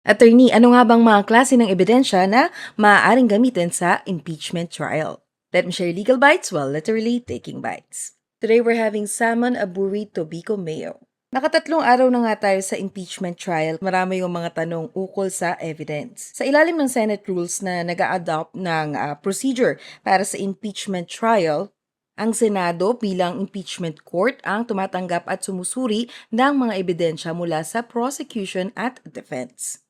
Attorney, ano nga bang mga klase ng ebidensya na maaaring gamitin sa impeachment trial? Let me share legal bites while literally taking bites. Today we're having salmon aburi tobiko mayo. Nakatatlong araw na nga tayo sa impeachment trial. Marami yung mga tanong ukol sa evidence. Sa ilalim ng Senate rules na nag-a-adopt ng procedure para sa impeachment trial, ang Senado bilang impeachment court ang tumatanggap at sumusuri ng mga ebidensya mula sa prosecution at defense.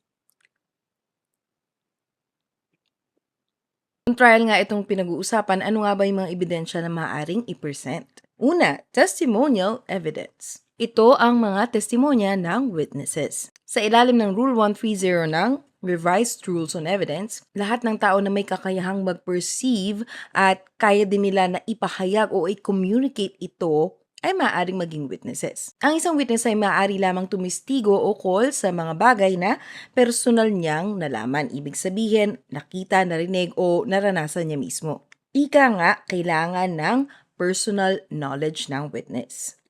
Kung trial nga itong pinag-uusapan, ano nga ba yung mga ebidensya na maaaring i-present? Una, testimonial evidence. Ito ang mga testimonya ng witnesses. Sa ilalim ng Rule 130 ng Revised Rules on Evidence, lahat ng tao na may kakayahang mag-perceive at kaya din nila na ipahayag o i-communicate ito ay maaaring maging witnesses. Ang isang witness ay maaari lamang tumistigo o call sa mga bagay na personal niyang nalaman. Ibig sabihin, nakita, narinig o naranasan niya mismo. Ika nga, kailangan ng personal knowledge ng witness.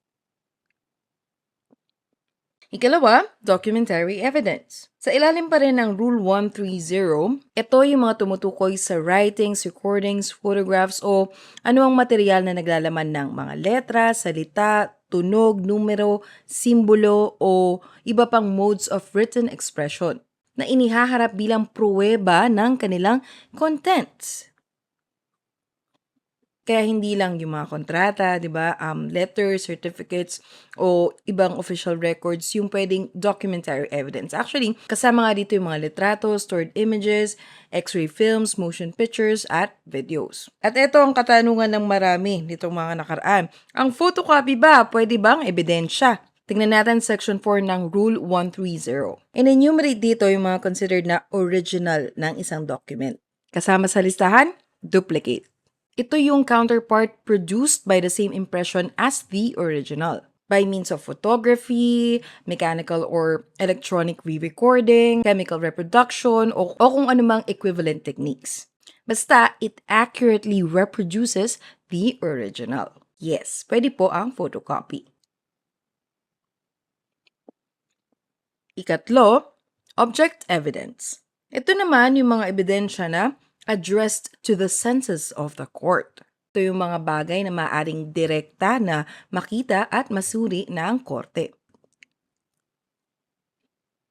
Ikalawa, documentary evidence. Sa ilalim pa rin ng Rule 130, ito yung mga tumutukoy sa writings, recordings, photographs o anumang material na naglalaman ng mga letra, salita, tunog, numero, simbolo o iba pang modes of written expression na inihaharap bilang pruweba ng kanilang contents. Kaya hindi lang yung mga kontrata, 'di ba? Letters, certificates o ibang official records yung pwedeng documentary evidence. Actually, kasama nga dito yung mga litrato, stored images, x-ray films, motion pictures at videos. At ito ang katanungan ng marami nitong mga nakaraan. Ang photocopy ba pwede bang ebidensya? Tingnan natin Section 4 ng Rule 130. In-enumerate dito yung mga considered na original ng isang document. Kasama sa listahan, duplicate. Ito yung counterpart produced by the same impression as the original by means of photography, mechanical or electronic re-recording, chemical reproduction, o kung anumang equivalent techniques. Basta, it accurately reproduces the original. Yes, pwede po ang photocopy. Ikatlo, object evidence. Ito naman yung mga ebidensya na addressed to the senses of the court. Ito yung mga bagay na maaring direkta na makita at masuri ng korte.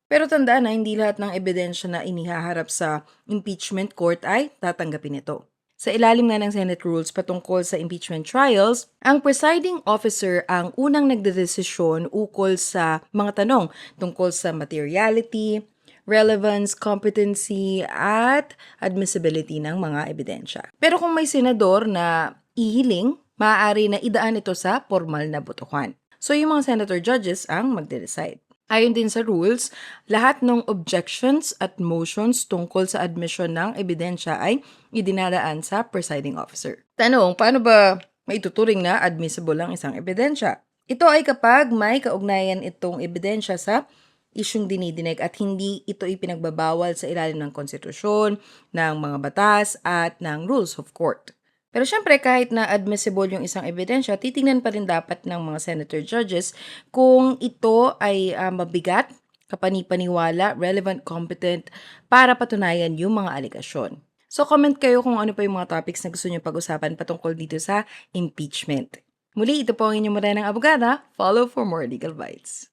Pero tandaan na hindi lahat ng ebidensya na inihaharap sa impeachment court ay tatanggapin ito. Sa ilalim nga ng Senate rules patungkol sa impeachment trials, ang presiding officer ang unang nagdedesisyon ukol sa mga tanong tungkol sa materiality, relevance, competency, at admissibility ng mga ebidensya. Pero kung may senador na ihiling, maaari na idaan ito sa formal na botohan. So yung mga senator judges ang magde-decide. Ayon din sa rules, lahat ng objections at motions tungkol sa admission ng ebidensya ay idinadaan sa presiding officer. Tanong, paano ba maituturing na admissible ang isang ebidensya? Ito ay kapag may kaugnayan itong ebidensya sa isyung dinidinig at hindi ito ipinagbabawal sa ilalim ng konstitusyon, ng mga batas at ng rules of court. Pero syempre, kahit na admissible yung isang ebidensya, titingnan pa rin dapat ng mga senator judges kung ito ay mabigat, kapani-paniwala, relevant, competent para patunayan yung mga aligasyon. So comment kayo kung ano pa yung mga topics na gusto nyo pag-usapan patungkol dito sa impeachment. Muli, ito po ang inyong Morenang Abogada. Follow for more legal bites.